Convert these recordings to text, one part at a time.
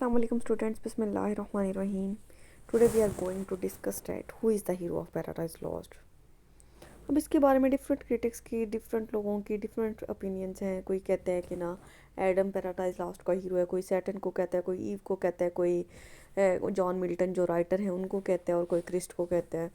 Assalamu alaikum students, Bismillahirrahmanirrahim. Today we are going to discuss that who is the hero of Paradise Lost. अब इसके बारे में different critics की different लोगों की डिफरेंट ओपिनियंस हैं। कोई कहता है कि ना एडम पैराडाइज लॉस्ट का हीरो है, कोई सैटर्न को कहता है, कोई ईव को कहता है, कोई जॉन मिल्टन जो राइटर है उनको कहता है और कोई क्रिस्ट को कहता है।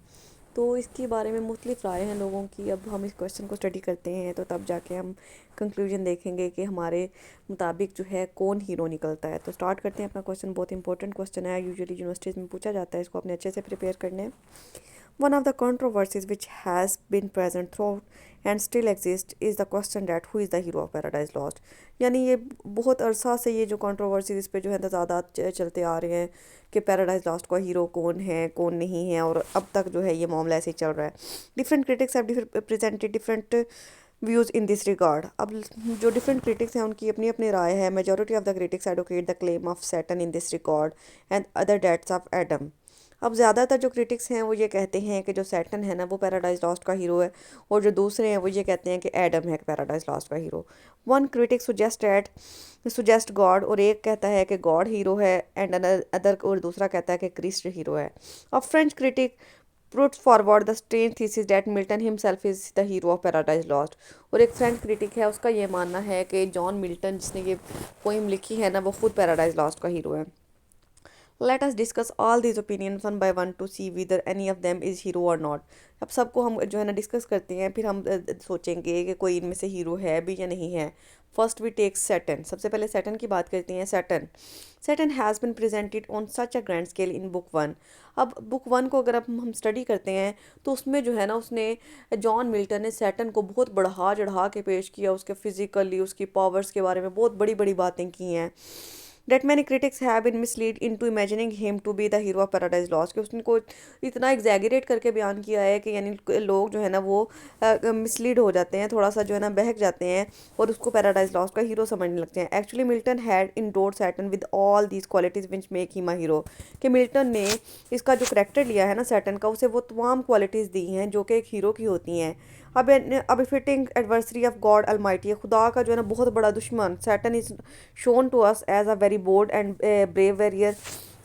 तो इसके बारे में मुख्तलिफ राय हैं लोगों की। अब हम इस क्वेश्चन को स्टडी करते हैं तो तब जाके हम कंक्लूजन देखेंगे कि हमारे मुताबिक जो है कौन हीरो निकलता है। तो स्टार्ट करते हैं अपना क्वेश्चन। बहुत इंपॉर्टेंट क्वेश्चन है, यूजुअली यूनिवर्सिटीज़ में पूछा जाता है, इसको अपने अच्छे से प्रिपेयर करने हैं। One of the controversies which has been present throughout and still exists is the question that who is the hero of Paradise Lost। यानी ये बहुत अरसा से ये जो कंट्रोवर्सीज इस पे जो है तजादात चलते आ रहे हैं कि पैराडाइज लॉस्ट का हीरो कौन है कौन नहीं है, और अब तक जो है ये मामला ऐसे ही चल रहा है। Different critics have presented different views in this regard. अब जो डिफरेंट क्रिटिक्स हैं उनकी अपनी अपनी राय है। Majority of the critics advocate the claim of Satan in this record and other dates of Adam. अब ज़्यादातर जो क्रिटिक्स हैं वो ये कहते हैं कि जो सैटर्न है ना वो पैराडाइज लॉस्ट का हीरो है, और जो दूसरे हैं वो ये कहते हैं कि एडम है पैराडाइज लॉस्ट का hero. One critic suggest God, और एक कहता है कि गॉड हीरो है, एंड अदर और दूसरा कहता है कि क्रिस्ट हीरो है। अब French critic puts forward the strange thesis that Milton himself is the hero of Paradise lost. और एक फ्रेंच क्रिटिक है, उसका ये मानना है कि जॉन मिल्टन जिसने ये पोइम लिखी है ना वो खुद पैराडाइज लॉस्ट का हीरो है। Let us discuss all these opinions one by one to see whether any of them is hero or not। अब सबको हम जो है ना डिस्कस करते हैं, फिर हम सोचेंगे कि कोई इनमें से हीरो है भी या नहीं है। First we take Satan. सबसे पहले सैटर्न की बात करते हैं। Satan has been presented on such a grand scale in book one. अब बुक वन को अगर अब हम स्टडी करते हैं तो उसमें जो है ना उसने जॉन मिल्टन ने सैटर्न को बहुत बढ़ा चढ़ा के पेश किया, उसके फिजिकली उसकी पावर्स के बारे में बहुत बड़ी बड़ी बातें की हैं। That many critics have been misled into imagining him to be the hero of Paradise Lost, कि उसको इतना एग्जैगरेट करके बयान किया है कि यानी लोग जो है ना वो मिसलीड हो जाते हैं, थोड़ा सा जो है ना बहक जाते हैं और उसको पैराडाइज लॉस्ट का हीरो समझने लगते हैं। Actually Milton had endured Saturn with all these qualities which make him a hero. कि मिल्टन ने इसका जो करेक्टर लिया है ना सैटर्न का, उसे वो तमाम क्वालिटीज़ दी हैं जो कि एक हीरो की होती हैं। अब fitting adversary of God Almighty, खुदा का जो है ना बहुत बड़ा दुश्मन। Satan is shown to us as a very bold and brave warrior.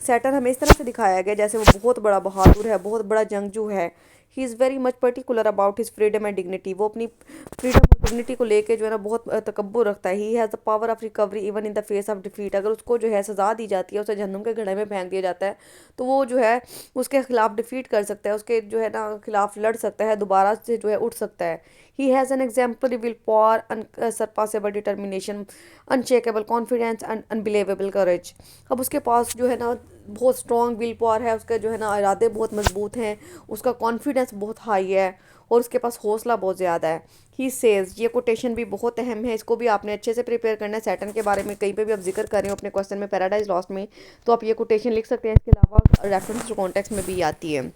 सैटर्न हमें इस तरह से दिखाया गया जैसे वो बहुत बड़ा बहादुर है, बहुत बड़ा जंगजू है। He is very much particular about his freedom and dignity. वो अपनी फ्रीडम और डिग्निटी को लेके जो है ना बहुत तकब्बुर रखता है। He has the power of recovery even in the face of defeat. अगर उसको जो है सज़ा दी जाती है, उसे जहन्नुम के घड़े में फेंक दिया जाता है, तो वो जो है उसके खिलाफ डिफीट कर सकता है, उसके जो है ना खिलाफ लड़ सकता है, दोबारा से जो है उठ सकता है। He has an example will power, unsurpassable determination, unshakable confidence and unbelievable courage. अब उसके पास जो है ना बहुत स्ट्रॉन्ग विल पावर है, उसके जो है ना इरादे बहुत मजबूत हैं, उसका कॉन्फिडेंस बहुत हाई है और उसके पास हौसला बहुत ज़्यादा है। ही सेज, ये कोटेशन भी बहुत अहम है, इसको भी आपने अच्छे से प्रिपेयर करना है। सैटर्न के बारे में कहीं पे भी आप जिक्र कर रहे हो अपने क्वेश्चन में पैराडाइज लॉस्ट में, तो आप ये कोटेशन लिख सकते हैं। इसके अलावा रेफरेंस टू कॉन्टेक्स्ट में भी आती है।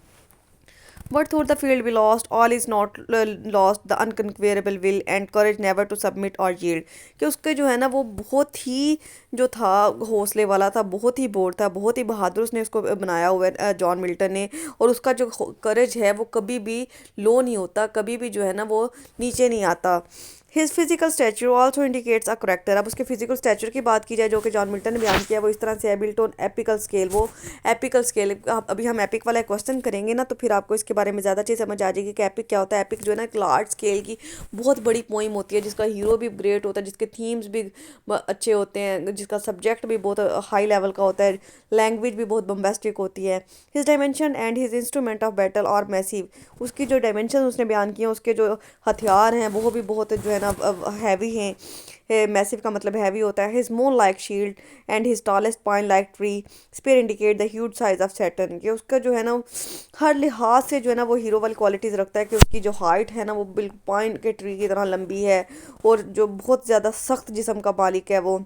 What thought the field we lost, all is not lost, the unconquerable will and courage never to submit or yield। कि उसके जो है ना वो बहुत ही जो था हौसले वाला था, बहुत ही बोल्ड था, बहुत ही बहादुर उसने उसको बनाया हुआ है जॉन मिल्टन ने। और उसका जो करेज है वो कभी भी लो नहीं होता, कभी भी जो है ना वो नीचे नहीं आता। His physical stature also indicates a character. अब उसके फिजिकल स्टैचर की बात की जाए जो कि जॉन मिल्टन ने बयान किया, वो इस तरह से है बिल्ट ऑन एपिकल स्केल। वो एपिकल स्केल, अभी हम एपिक वाला क्वेश्चन करेंगे ना तो फिर आपको इसके बारे में ज़्यादा चीज़ समझ आ जाएगी कि एपिक क्या होता है। एपिक जो है ना एक लार्ज स्केल की बहुत बड़ी पोइम होती है जिसका हीरो भी ग्रेट होता है, जिसके थीम्स भी अच्छे होते हैं, जिसका सब्जेक्ट भी बहुत हाई लेवल का होता है, लैंग्वेज भी बहुत बम्बेस्टिक होती है। His dimension and his instrument of battle और मैसिव। उसकी जो डायमेंशन उसने बयान किए, उसके जो हथियार हैं वो भी बहुत जो है ना हैवी हैं। मैसिव का मतलब हैवी होता है। His moon like shield and his tallest point like tree spear indicate the huge size of Satan. कि उसका जो है ना हर लिहाज से जो है ना वो हीरो वाली क्वालिटीज़ रखता है कि उसकी जो हाइट है ना वो बिल्कुल पॉइंट के ट्री की तरह लंबी है, और जो बहुत ज़्यादा सख्त जिस्म का मालिक है वो।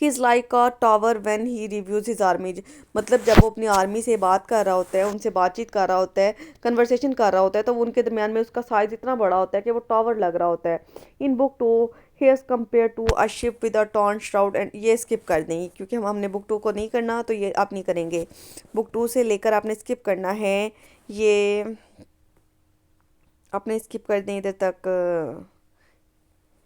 He is like a tower when he reviews his army. मतलब जब वो अपनी आर्मी से बात कर रहा होता है, उनसे बातचीत कर रहा होता है, कन्वर्सेशन कर रहा होता है, तो उनके दरमियान में उसका साइज़ इतना बड़ा होता है कि वो टावर लग रहा होता है। In book two he is compare to a ship with a torn shroud. And ये स्किप कर देंगे क्योंकि हमने बुक टू को नहीं करना, तो ये आप नहीं करेंगे। बुक टू से लेकर आपने स्किप करना है, ये आपने स्किप कर दें इधर तक।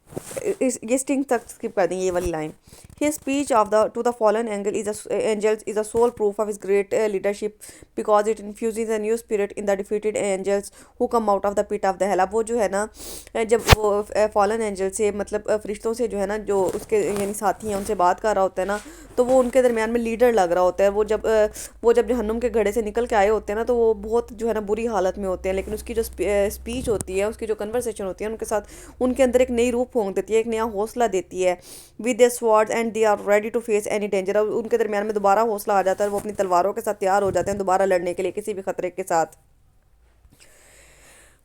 ये स्टिंग तक स्किप कर देंगे ये वाली line. His speech of the to the fallen angels is a sole proof of his great leadership because it infuses a new spirit in the defeated angels who come out of the pit of the hell। अब वो जो है ना जब वो fallen angel से मतलब फरिश्तों से जो है ना जो उसके यानी साथी हैं उनसे बात कर रहा होता है ना, तो वो उनके दरमियान में लीडर लग रहा होता है। वो जब जहन्नुम के घड़े से निकल के आए होते हैं ना, तो वो बहुत जो है ना बुरी हालत में होते हैं, लेकिन उसकी जो स्पीच होती है, उसकी जो कन्वर्सेशन होती है उनके साथ, उनके अंदर एक नई रूप फूंक देती है, एक नया हौसला देती है। With their swords and they are ready to face any danger. अब उनके दरमियान में दोबारा हौसला आ जाता है, वो अपनी तलवारों के साथ तैयार हो जाते हैं दोबारा लड़ने के लिए किसी भी खतरे के साथ।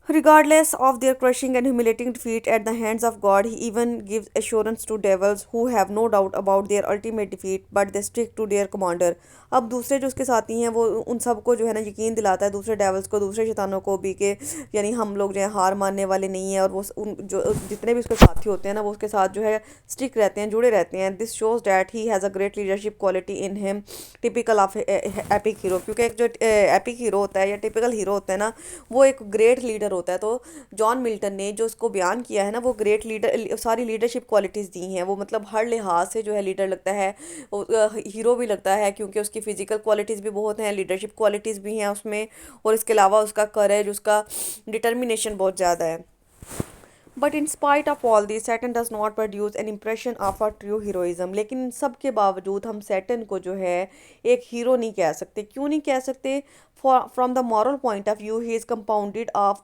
Regardless of their crushing and humiliating defeat at the hands of God, he even gives assurance to devils who have no doubt about their ultimate defeat, but they stick to their commander। अब दूसरे जो उसके साथी हैं वो उन सबको जो है ना यकीन दिलाता है, दूसरे डेवल्स को, दूसरे शैतानों को भी, कि यानी हम लोग जो है हार मानने वाले नहीं हैं, और वो उन जो जितने भी उसके साथी होते हैं ना वो उसके साथ जो है स्टिक रहते हैं, जुड़े रहते हैं। This shows that he has a great leadership quality in him typical of epic hero. क्योंकि एक जो एपिक हीरो होता है या टिपिकल हीरो होता है ना, वो एक ग्रेट लीडर होता है। तो जॉन मिल्टन ने जो उसको बयान किया है ना, वो ग्रेट लीडर सारी लीडरशिप क्वालिटीज़ दी हैं। वो मतलब हर लिहाज से जो है लीडर लगता है, हीरो भी लगता है, क्योंकि उसकी फ़िज़िकल क्वालिटीज़ भी बहुत हैं, लीडरशिप क्वालिटीज़ भी हैं उसमें, और इसके अलावा उसका करेज, उसका डिटर्मिनेशन बहुत ज़्यादा है। But in spite of all this Satan does not produce an impression of a true heroism. लेकिन इन सब के बावजूद हम सैटन को जो है एक हीरो नहीं कह सकते। क्यों नहीं कह सकते? From the moral point of view he is compounded of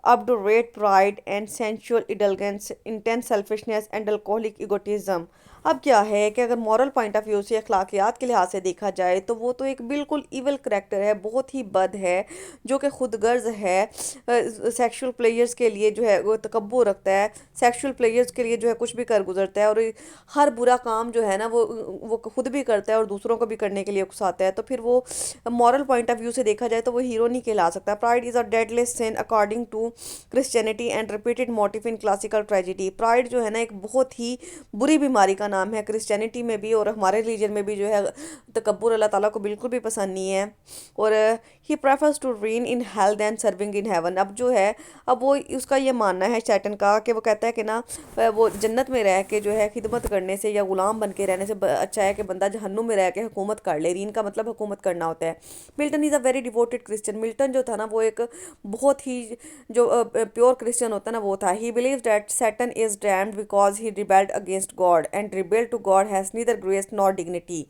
obdurate pride and sensual indulgence, intense selfishness and alcoholic egotism। अब क्या है कि अगर मॉरल पॉइंट ऑफ व्यू से, अखलाकियात के लिहाज से देखा जाए, तो वो तो एक बिल्कुल इवल करेक्टर है, बहुत ही बद है, जो कि खुदगर्ज है, सेक्सुअल प्लेयर्स के लिए जो है वो तकब्बुर रखता है, सेक्सुअल प्लेयर्स के लिए जो है कुछ भी कर गुजरता है, और हर बुरा काम जो है ना वो खुद भी करता है और दूसरों को भी करने के लिए उकसाता है। तो फिर वो मॉरल पॉइंट ऑफ व्यू से देखा जाए तो वो हीरो नहीं कहला सकता। Pride is a deadly sin according to Christianity and repeated motive in classical tragedy. Pride जो है ना एक बहुत ही बुरी बीमारी का नाम है, क्रिश्चियनिटी में भी और हमारे रिलीजन में भी जो है तकब्बुर अल्लाह ताला को बिल्कुल भी पसंद नहीं है। और he prefers to reign in hell than serving in heaven. अब जो है, अब वो उसका ये मानना है शैटन का, कि वो कहता है कि ना वो जन्नत में रह के जो है खिदमत करने से या गुलाम बन के रहने से अच्छा है कि बंदा जहन्नुम में रह के हुकूमत कर ले। रीन का मतलब हुकूमत करना होता है। Milton is a very devoted Christian. Milton जो था ना वो एक बहुत ही जो प्योर क्रिश्चियन होता है ना वो था। He believe that Satan is damned because he rebelled against God and rebel to God has neither grace nor dignity.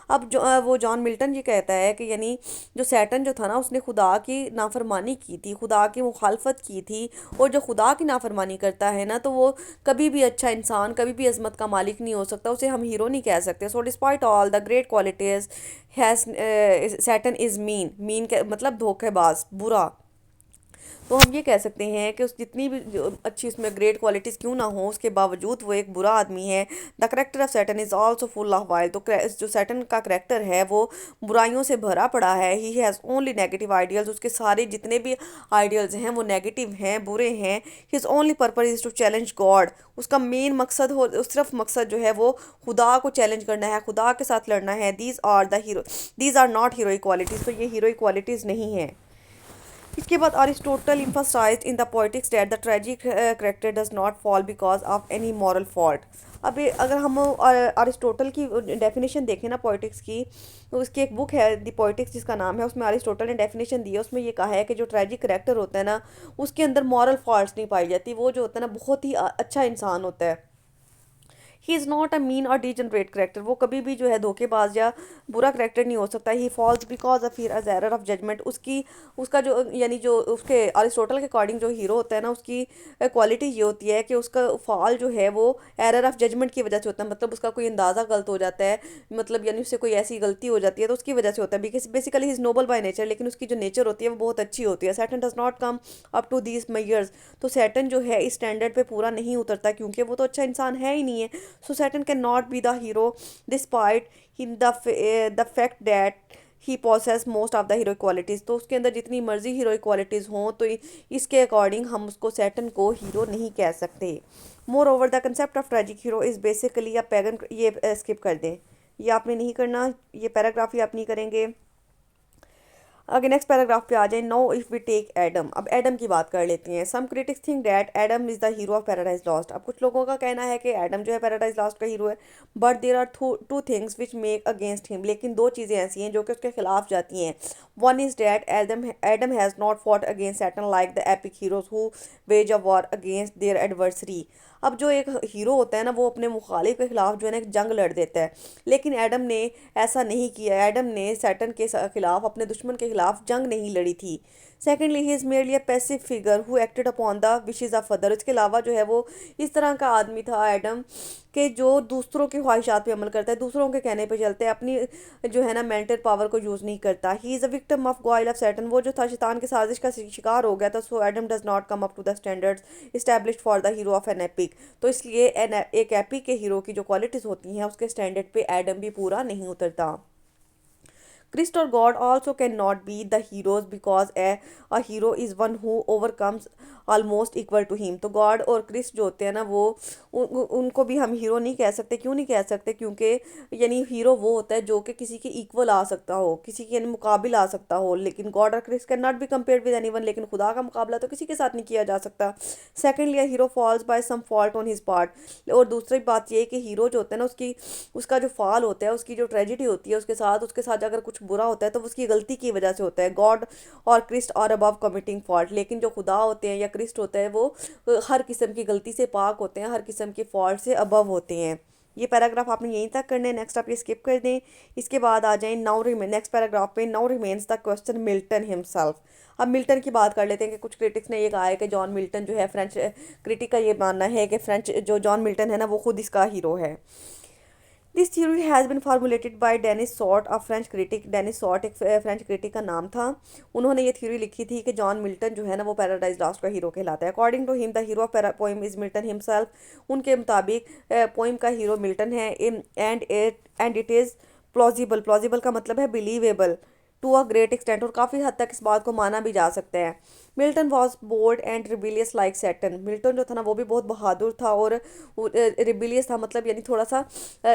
अब जो वो जॉन मिल्टन जी कहता है कि यानी जो सैटन जो था ना उसने खुदा की नाफरमानी की थी, खुदा की मुखालफत की थी, और जो खुदा की नाफरमानी करता है ना तो वो कभी भी अच्छा इंसान, कभी भी अजमत का मालिक नहीं हो सकता, उसे हम हीरो नहीं कह सकते। So despite all the great qualities has Satan is mean. Mean का मतलब धोखेबाज, बुरा। तो हम ये कह सकते हैं कि उस जितनी भी जो अच्छी उसमें ग्रेट क्वालिटीज़ क्यों ना हो, उसके बावजूद वो एक बुरा आदमी है। The character of Satan is also full of vile. तो जो सैटन का करेक्टर है वो बुराइयों से भरा पड़ा है। He has only negative ideals. उसके सारे जितने भी आइडियल्स हैं वो नेगेटिव हैं, बुरे हैं। His only purpose is to challenge God. उसका मेन मकसद हो, सिर्फ मकसद जो है वो खुदा को चैलेंज करना है, खुदा के साथ लड़ना है। These are not heroic qualities. तो ये हीरोइक क्वालिटीज़ नहीं है। इसके बाद Aristotle emphasized in the Poetics that the tragic character does not fall because of any moral fault. अब अगर हम अरिस्टोटल की डेफिनेशन देखें ना पोइटिक्स की, तो उसकी एक बुक है द पोइटिक्स जिसका नाम है, उसमें अरिस्टोटल ने डेफिनेशन दी है। उसमें ये कहा है कि जो ट्रेजिक करेक्टर होता है ना उसके अंदर मॉरल फॉल्ट्स नहीं पाई जाती। वो जो होता है ना बहुत ही अच्छा इंसान होता है। He is not a mean और डिजनरेट करेक्टर। वो कभी भी जो है धोखेबाज या बुरा करेक्टर नहीं हो सकता। He falls because of here error of judgement. उसका जो यानी जो उसके अरिस्टोटल के अकॉर्डिंग जो हीरो होता है ना उसकी क्वालिटी ये होती है कि उसका फॉल जो है वो एरर ऑफ जजमेंट की वजह से होता है। मतलब उसका कोई अंदाज़ा गलत हो जाता है, मतलब यानी उससे कोई ऐसी गलती हो जाती है तो उसकी वजह से होता है। Because basically he is noble by nature, लेकिन उसकी जो नेचर होती है वो बहुत अच्छी होती है। Satan does not come up to these measures. तो सैटन जो है इस स्टैंडर्ड पे पूरा नहीं उतरता, क्योंकि वो तो अच्छा इंसान है ही नहीं है। So Saturn cannot be the hero despite the fact that he possess most of the heroic qualities। तो उसके अंदर जितनी मर्जी हीरोइक क्वालिटीज़ हों तो इसके अकॉर्डिंग हम उसको सैटन को हीरो नहीं कह सकते। More over the concept of tragic hero is basically a pagan. ये स्किप कर दें, ये आपने नहीं करना, ये पैराग्राफ ही आप नहीं करेंगे। आगे नेक्स्ट पैराग्राफ पे आ जाए। Now if we take Adam, अब एडम की बात कर लेते हैं। Some critics think that Adam is the hero of Paradise Lost. अब कुछ लोगों का कहना है कि एडम जो है पैराडाइज लॉस्ट का हीरो है, but there are two things which make against him, लेकिन दो चीज़ें ऐसी हैं जो कि उसके खिलाफ जाती हैं। One is that Adam has not fought against Satan like the epic heroes who wage a war against their adversary. अब जो एक हीरो होता है ना, वो अपने मुखालिफ के खिलाफ जो है ना एक जंग लड़ देता है, लेकिन एडम ने ऐसा नहीं किया। एडम ने सैटन के खिलाफ, अपने दुश्मन के खिलाफ जंग नहीं लड़ी थी। Secondly he is merely a passive figure who acted upon the wishes of other. इसके अलावा जो है वो इस तरह का आदमी था एडम कि जो दूसरों की ख्वाहिशात पे अमल करता है, दूसरों के कहने पे चलता है, अपनी जो है ना मेंटल पावर को यूज़ नहीं करता। He is a victim of guile of Satan, वो जो था शैतान की साजिश का शिकार हो गया था। So Adam does not come up to the standards established for the hero of an epic. तो इसलिए एक एपिक के हीरो की जो क्वालिटीज़ होती हैं उसके स्टैंडर्ड पे एडम भी पूरा नहीं उतरता। Christ or God also cannot be the heroes because a hero is one who overcomes almost equal to him। तो गॉड और क्रिस्ट जो होते हैं ना, वो उनको भी हम हीरो नहीं कह सकते। क्यों नहीं कह सकते? क्योंकि यानी हीरो वो होता है जो कि किसी के इक्वल आ सकता हो, किसी के मुकाबिल आ सकता हो। लेकिन गॉड और Christ can not be compared with anyone, लेकिन खुदा का मुकाबला तो किसी के साथ नहीं किया जा सकता। Secondly, a hero falls by some fault on his part. और दूसरी बात ये है कि हीरो जो होता है ना, उसका जो फॉल होता है, उसकी जो ट्रेजिडी होती है उसके साथ अगर कुछ बुरा होता है तो उसकी गलती की वजह से होता है। गॉड और क्रिस्ट और अबव कमिटिंग फॉल्ट, लेकिन जो खुदा होते हैं या क्रिस्ट होता है वो हर किस्म की गलती से पाक होते हैं, हर किस्म के फॉल्ट से अबव होते हैं। ये पैराग्राफ आपने यहीं तक करना है, नेक्स्ट आप ये स्किप कर दें। इसके बाद आ जाएं नाउ रिमेन, नेक्स्ट पैराग्राफ पे now remains the question Milton himself. अब मिल्टन की बात कर लेते हैं कि कुछ क्रिटिक्स ने ये कहा है कि जॉन मिल्टन जो है, फ्रेंच क्रिटिक का ये मानना है कि फ्रेंच जो जॉन मिल्टन है ना, वो खुद इसका हीरो है। This theory has been formulated by Denis Saurat, a French critic. Denis Saurat एक फ्रेंच क्रिटिक का नाम था। उन्होंने ये थ्योरी लिखी थी कि जॉन मिल्टन जो है ना, वो पैराडाइज लॉस्ट का हीरो कहलाता है। According to him the hero of poem is Milton himself. उनके मुताबिक पोइम का हीरो मिल्टन है। And it is plausible, plausible का मतलब है believable, to a great extent, और काफ़ी हद तक इस बात को माना भी जा सकता है। Milton was bold and rebellious like Satan. Milton जो था ना, वो भी बहुत बहादुर था और रिबिलियस था, मतलब यानी थोड़ा सा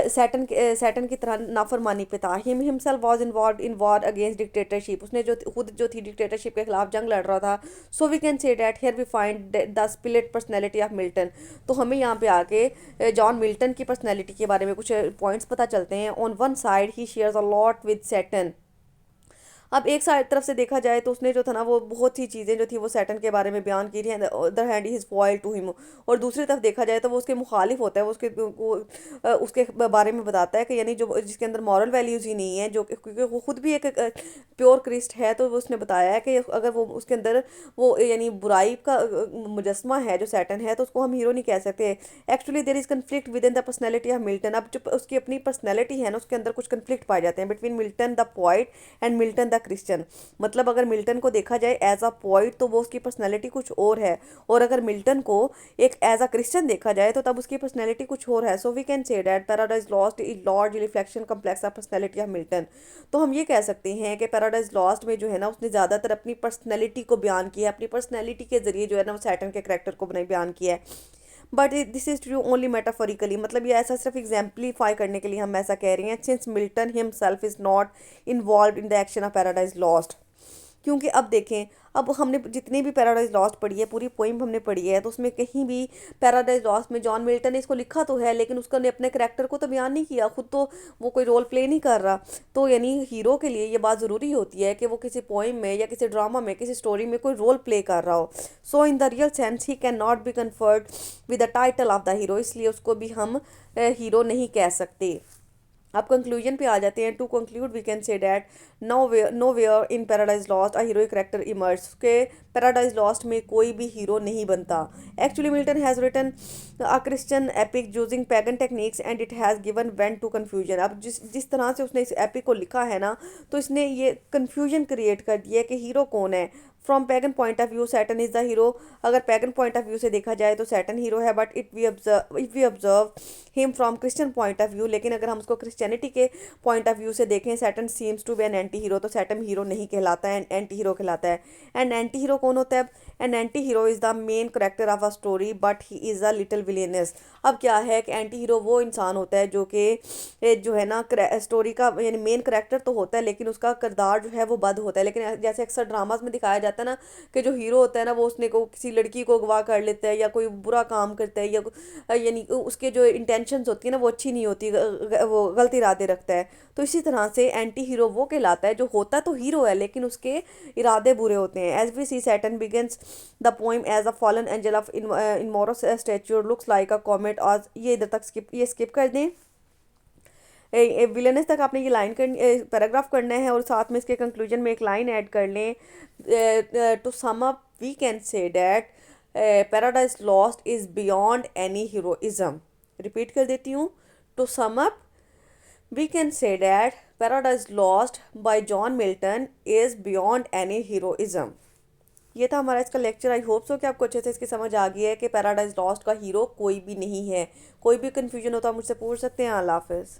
सैटन की तरह नाफरमानी पे था। Himself was involve in war against dictatorship. उसने जो खुद जो थी डिक्टेटरशिप के खिलाफ जंग लड़ रहा था। So we can say that here we find the split personality of Milton. तो हमें यहाँ पे आके जॉन मिल्टन की पर्सनैलिटी के बारे में कुछ पॉइंट्स पता चलते हैं। On one side he shares a lot with Satan. अब एक साइड तरफ से देखा जाए तो उसने जो था ना, वो बहुत सी चीज़ें जो थी वो सैटन के बारे में बयान की थी। Other hand is foil to him. और दूसरी तरफ देखा जाए तो वो उसके मुखालिफ होता है। उसके बारे में बताता है कि यानी जो जिसके अंदर मॉरल वैल्यूज़ ही नहीं है, जो क्योंकि वो खुद भी एक प्योर क्रिस्ट है, तो वो उसने बताया है कि अगर वो उसके अंदर वो यानी बुराई का मुजस्मा है जो सैटन है, तो उसको हम हीरो नहीं कह सकते। Actually there is conflict with in the personality of Milton. अब जो उसकी अपनी पर्सनैलिटी है ना, उसके अंदर कुछ कन्फ्लिक्ट पाए जाते हैं between Milton the poet and Milton the Christian. मतलब अगर मिल्टन को देखा जाए एज अ पोइट तो वो उसकी पर्सनैलिटी कुछ और है, और अगर मिल्टन को एक एज अ क्रिश्चियन देखा जाए तो तब उसकी पर्सनैलिटी कुछ और है। So we can say that Paradise Lost is large reflection complex of personality of Milton. तो हम ये कह सकते हैं कि पैराडाइज लॉस्ट में जो है ना, उसने ज़्यादातर अपनी पर्सनैलिटी को बयान किया है, अपनी पर्सनैलिटी के जरिए जो है ना वो सैटन के करैक्टर को बयान किया है। But this is true only metaphorically, मतलब ये ऐसा सिर्फ एग्जाम्पलीफाई करने के लिए हम ऐसा कह रहे हैं। Since Milton himself is not involve in the action of Paradise lost. क्योंकि अब देखें, अब हमने जितनी भी पैराडाइज लॉस्ट पढ़ी है, पूरी पोइम हमने पढ़ी है, तो उसमें कहीं भी पैराडाइज लॉस्ट में जॉन मिल्टन ने इसको लिखा तो है, लेकिन उसका ने अपने करैक्टर को तो बयान नहीं किया, खुद तो वो कोई रोल प्ले नहीं कर रहा। तो यानी हीरो के लिए ये बात ज़रूरी होती है कि वो किसी पोइम में या किसी ड्रामा में, किसी स्टोरी में कोई रोल प्ले कर रहा हो। So in the real sense he can not be conferred with the title of the hero, इसलिए उसको भी हम हीरो नहीं कह सकते। अब कंक्लूजन पे आ जाते हैं। To conclude we can say that nowhere in Paradise Lost a heroic character emerge, के पैराडाइज लॉस्ट में कोई भी हीरो नहीं बनता। Actually Milton has written a Christian epic using pagan techniques and it has given vent to confusion. अब जिस तरह से उसने इस एपिक को लिखा है ना, तो इसने ये कन्फ्यूजन क्रिएट कर दिया है कि हीरो कौन है। From pagan point of view Saturn is the hero. अगर पैगन पॉइंट ऑफ व्यू से देखा जाए तो सैटर्न हीरो है, but if we observe him from Christian point of view, लेकिन अगर हम उसको क्रिश्चियनिटी के पॉइंट ऑफ व्यू से देखें, Saturn seems to be an antihero, तो सैटर्न हीरो नहीं कहलाता है, एंटी हीरो कहलाता है। एंड एंटी हीरो कौन होता है? An anti hero is the main character of a story but he is a little villainous. अब क्या है कि एंटी हीरो वो इंसान होता है जो कि जो है ना स्टोरी का यानी मेन करेक्टर तो होता है, लेकिन उसका किरदार जो है वो बद होता है। लेकिन जैसे अक्सर ड्रामाज में दिखाया जाता है ना कि जो हीरो होता है ना वो उसने को किसी लड़की को अगवा कर लेता है या कोई बुरा काम करता है, या यानी उसके जो इंटेंशंस होती है ना वो अच्छी नहीं होती, वो गलत इरादे रखता है। तो इसी तरह से एंटी हीरो वो कहलाता है जो होता तो हीरो है लेकिन उसके इरादे बुरे होते हैं। As we see Satan begins the poem as a fallen angel of enormous stature looks like a comet. आज ये इधर तक स्किप कर दें। विलेनस तक आपने ये लाइन करनी, पैराग्राफ करना है, और साथ में इसके कंक्लूजन में एक लाइन ऐड कर लें। To sum up we can say that Paradise Lost is beyond any heroism. Repeat कर देती हूँ। To sum up we can say that Paradise Lost by John Milton is beyond any heroism. ये था हमारा इसका lecture. I hope so कि आपको अच्छे से इसकी समझ आ गई है कि पैराडाइज लॉस्ट का हीरो कोई भी नहीं है। कोई भी कन्फ्यूजन हो तो आप मुझसे पूछ सकते हैं। अल्लाह हाफिज़।